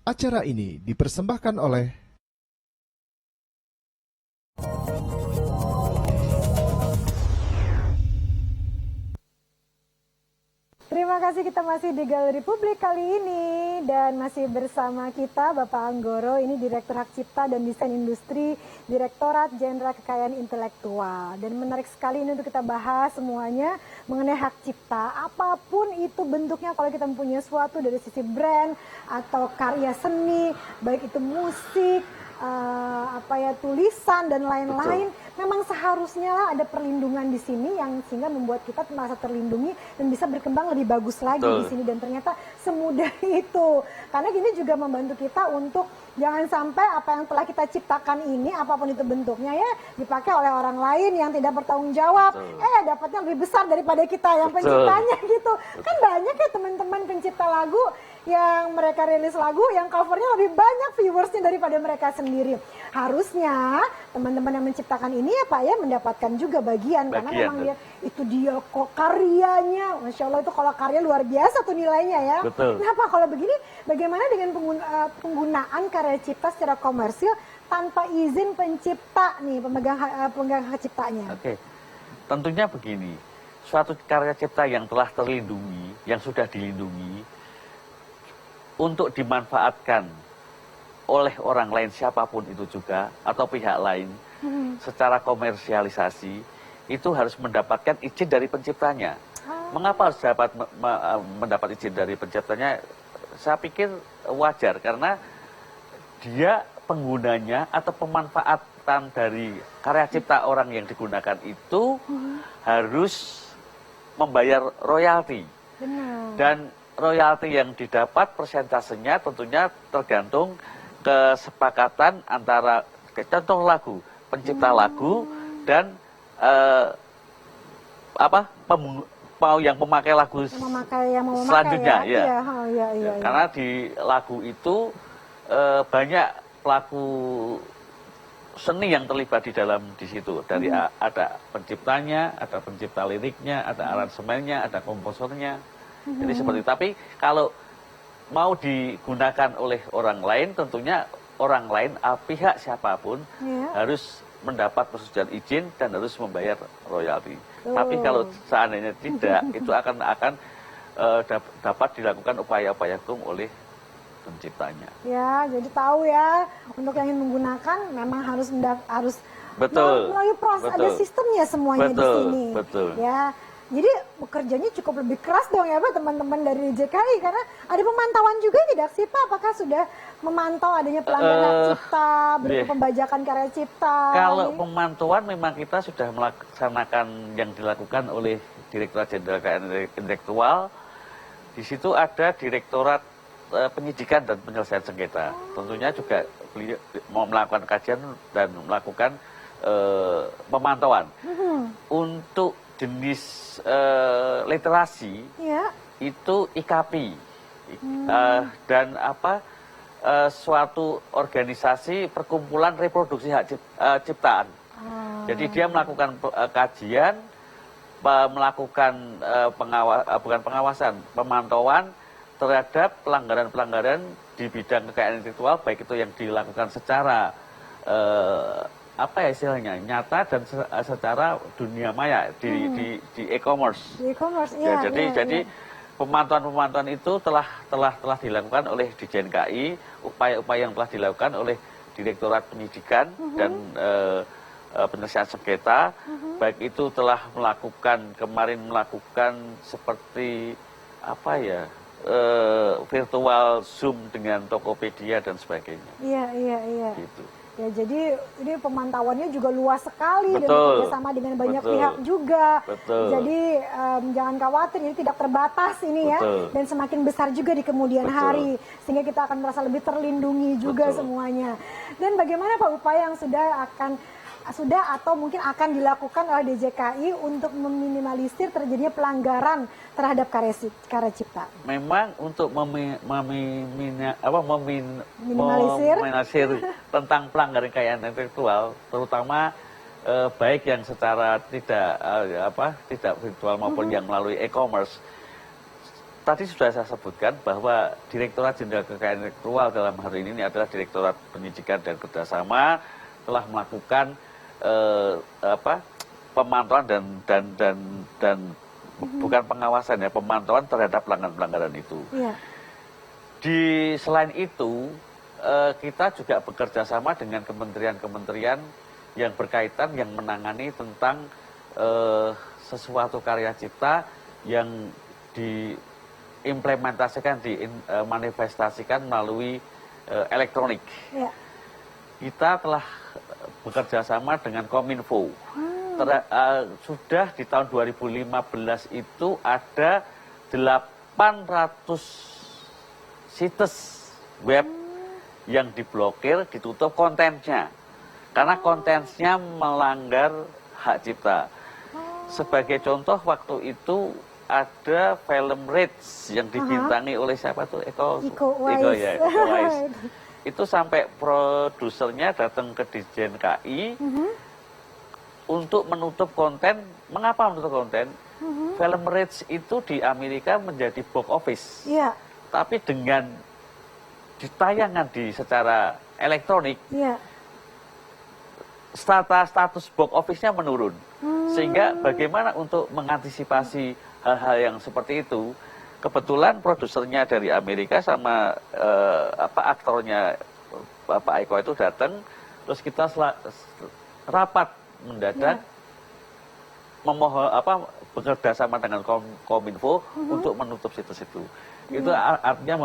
Acara ini dipersembahkan oleh Terima kasih, kita masih di Galeri Publik kali ini dan masih bersama kita Bapak Anggoro, ini Direktur Hak Cipta dan Desain Industri Direktorat Jenderal Kekayaan Intelektual. Dan menarik sekali ini untuk kita bahas semuanya mengenai hak cipta. Apapun itu bentuknya, kalau kita mempunyai sesuatu dari sisi brand atau karya seni, baik itu musik, tulisan dan lain-lain, memang seharusnya lah ada perlindungan di sini yang sehingga membuat kita merasa terlindungi dan bisa berkembang lebih bagus lagi di sini, dan ternyata semudah itu. Karena gini juga membantu kita untuk jangan sampai apa yang telah kita ciptakan ini, apapun itu bentuknya ya, dipakai oleh orang lain yang tidak bertanggung jawab. Dapatnya lebih besar daripada kita yang penciptanya gitu. Kan banyak ya teman-teman pencipta lagu yang mereka rilis lagu yang covernya lebih banyak viewersnya daripada mereka sendiri. Harusnya teman-teman yang menciptakan ini ya Pak ya mendapatkan juga bagian. Karena memang dia itu dia kok karyanya, Masya Allah, itu kalau karya luar biasa tuh nilainya ya. Betul. Nah Pak, kalau begini bagaimana dengan penggunaan karya cipta secara komersil tanpa izin pencipta nih, pemegang hak ciptanya? Oke, tentunya begini, suatu karya cipta yang telah terlindungi, yang sudah dilindungi, untuk dimanfaatkan oleh orang lain siapapun itu juga atau pihak lain secara komersialisasi itu harus mendapatkan izin dari penciptanya. Mengapa harus mendapat izin dari penciptanya? Saya pikir wajar karena dia penggunanya atau pemanfaatan dari karya cipta orang yang digunakan itu harus membayar royalti. Dan royalti yang didapat persentasenya tentunya tergantung kesepakatan antara contoh lagu, pencipta lagu dan yang memakai lagu selanjutnya ya. Karena di lagu itu banyak pelaku seni yang terlibat di situ. Dari ada penciptanya, ada pencipta liriknya, ada aransemennya, ada komposernya. Jadi seperti itu. Tapi kalau mau digunakan oleh orang lain, tentunya orang lain, pihak siapapun harus mendapat persetujuan izin dan harus membayar royalti. Tapi kalau seandainya tidak, itu akan dapat dilakukan upaya-upaya hukum oleh penciptanya. Ya, jadi tahu ya, untuk yang ingin menggunakan memang harus melalui proses, ada sistemnya semuanya di sini. Betul. Ya. Jadi bekerjanya cukup lebih keras dong ya Pak, teman-teman dari DJKI, karena ada pemantauan juga tidak sih Pak? Apakah sudah memantau adanya pelanggaran hak cipta, pembajakan karya cipta? Kalau pemantauan memang kita sudah melaksanakan yang dilakukan oleh Direktorat Jenderal Kekayaan Intelektual. Di situ ada Direktorat Penyidikan dan Penyelesaian Sengketa. Tentunya juga beliau mau melakukan kajian dan melakukan pemantauan. Untuk jenis literasi itu IKAPI dan suatu organisasi perkumpulan reproduksi hak ciptaan. Jadi dia melakukan kajian, melakukan pemantauan terhadap pelanggaran-pelanggaran di bidang kekayaan intelektual, baik itu yang dilakukan secara istilahnya nyata dan secara dunia maya di e-commerce. Jadi pemantauan itu telah dilakukan oleh Ditjen KI, upaya-upaya yang telah dilakukan oleh Direktorat Penyidikan dan Penyelesaian Sengketa, baik itu telah kemarin melakukan seperti virtual Zoom dengan Tokopedia dan sebagainya. Iya. Gitu. Ya, jadi ini pemantauannya juga luas sekali dan bekerjasama dengan banyak pihak juga. Jadi jangan khawatir, ini tidak terbatas ini ya, dan semakin besar juga di kemudian hari, sehingga kita akan merasa lebih terlindungi juga semuanya. Dan bagaimana Pak upaya yang sudah atau mungkin akan dilakukan oleh DJKI untuk meminimalisir terjadinya pelanggaran terhadap karya cipta? Memang untuk meminimalisir tentang pelanggaran kekayaan intelektual, terutama baik yang secara tidak virtual maupun yang melalui e-commerce, tadi sudah saya sebutkan bahwa Direktorat Jenderal Kekayaan Intelektual dalam hari ini adalah Direktorat Penyidikan dan Kerjasama telah melakukan pemantauan dan bukan pengawasan ya, pemantauan terhadap pelanggaran-pelanggaran itu. Iya. Selain itu, kita juga bekerja sama dengan kementerian-kementerian yang berkaitan, yang menangani tentang sesuatu karya cipta yang diimplementasikan, dimanifestasikan melalui elektronik. Iya. Kita telah bekerja sama dengan Kominfo. Sudah di tahun 2015 itu ada 800 situs web yang diblokir, ditutup kontennya. Karena kontennya melanggar hak cipta. Sebagai contoh, waktu itu ada film Rich yang dibintangi oleh siapa tuh? Iko Uwais. Itu sampai produsernya datang ke Ditjen KI untuk menutup konten. Mengapa menutup konten? Film Rich itu di Amerika menjadi box office. Iya. Tapi dengan ditayangkan secara elektronik, Iya. status box office-nya menurun. Sehingga bagaimana untuk mengantisipasi hal-hal yang seperti itu, kebetulan produsernya dari Amerika sama aktornya Bapak Eko itu datang, terus kita rapat mendadak, memohon bekerja sama dengan Kominfo untuk menutup situs itu. Itu artinya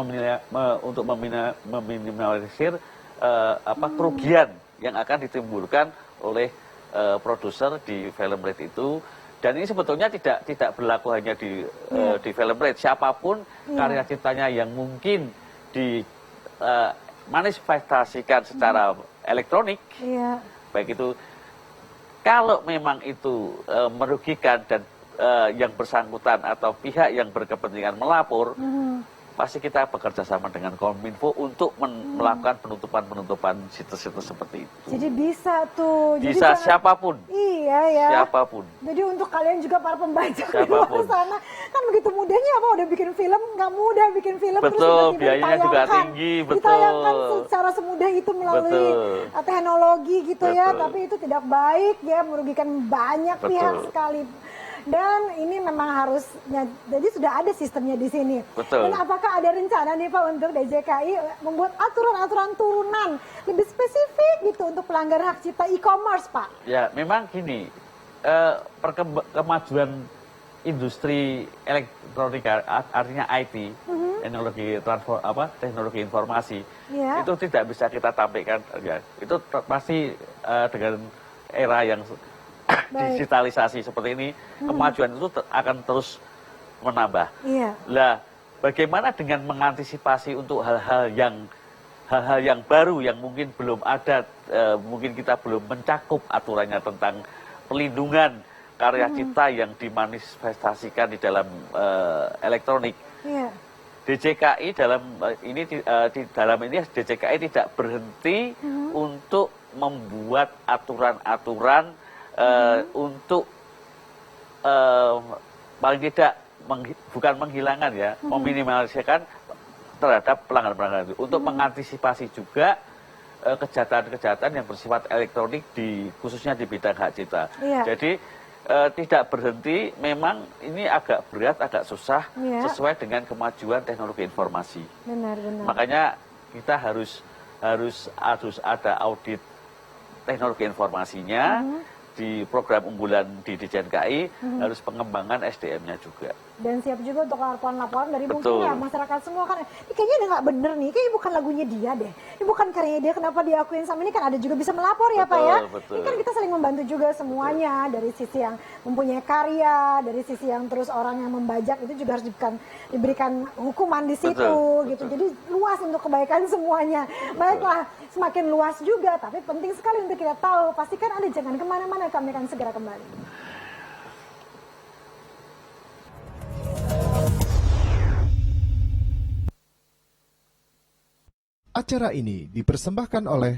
untuk meminimalisir kerugian yang akan ditimbulkan oleh produser di film Red itu. Dan ini sebetulnya tidak berlaku hanya di film Red. Siapapun karya ciptanya yang mungkin dimanifestasikan secara elektronik, baik itu kalau memang itu merugikan dan yang bersangkutan atau pihak yang berkepentingan melapor, pasti kita bekerja sama dengan Kominfo untuk melakukan penutupan situs-situs seperti itu. Jadi bisa tuh. Bisa siapapun. Iya ya. Siapapun. Jadi untuk kalian juga para pembaca di luar Siapapun. sana, kan begitu mudahnya udah bikin film, nggak mudah bikin film. Betul, terus tiba-tiba biayanya juga ditayangkan. tinggi, betul. Ditayangkan secara semudah itu melalui teknologi gitu ya, Betul. tapi itu tidak baik ya, merugikan banyak pihak sekali. Dan ini memang harusnya, jadi sudah ada sistemnya di sini. Betul. Dan apakah ada rencana nih Pak untuk DJKI membuat aturan-aturan turunan lebih spesifik gitu untuk pelanggar hak cipta e-commerce, Pak? Ya, memang gini, kemajuan industri elektronika, artinya IT, teknologi informasi, itu tidak bisa kita tampilkan. Ya, itu pasti dengan era yang digitalisasi seperti ini, kemajuan itu akan terus menambah. Lah, bagaimana dengan mengantisipasi untuk hal-hal yang baru yang mungkin belum ada, mungkin kita belum mencakup aturannya tentang perlindungan karya cipta yang dimanifestasikan di dalam elektronik. DJKI dalam ini DJKI tidak berhenti untuk membuat aturan-aturan untuk paling tidak bukan menghilangkan ya, meminimalisirkan terhadap pelanggaran-pelanggaran itu, untuk mengantisipasi juga kejahatan-kejahatan yang bersifat elektronik khususnya di bidang hak cipta. Jadi tidak berhenti, memang ini agak berat, agak susah sesuai dengan kemajuan teknologi informasi. Benar. Makanya kita harus ada audit teknologi informasinya di program unggulan di Ditjen KI, harus pengembangan SDM-nya juga. Dan siap juga untuk laporan-laporan dari mungkin ya masyarakat semua kan, ini kayaknya udah nggak bener nih, kayaknya bukan lagunya dia deh, ini bukan karyanya dia, kenapa diakuin sama ini, kan ada juga bisa melapor ya Pak ya. Ini kan kita saling membantu juga semuanya, dari sisi yang mempunyai karya, dari sisi yang terus orang yang membajak itu juga harus diberikan hukuman di situ gitu. Jadi luas untuk kebaikan semuanya. Baiklah, semakin luas juga, tapi penting sekali untuk kita tahu. Pastikan Anda jangan kemana-mana, kami akan segera kembali. Acara ini dipersembahkan oleh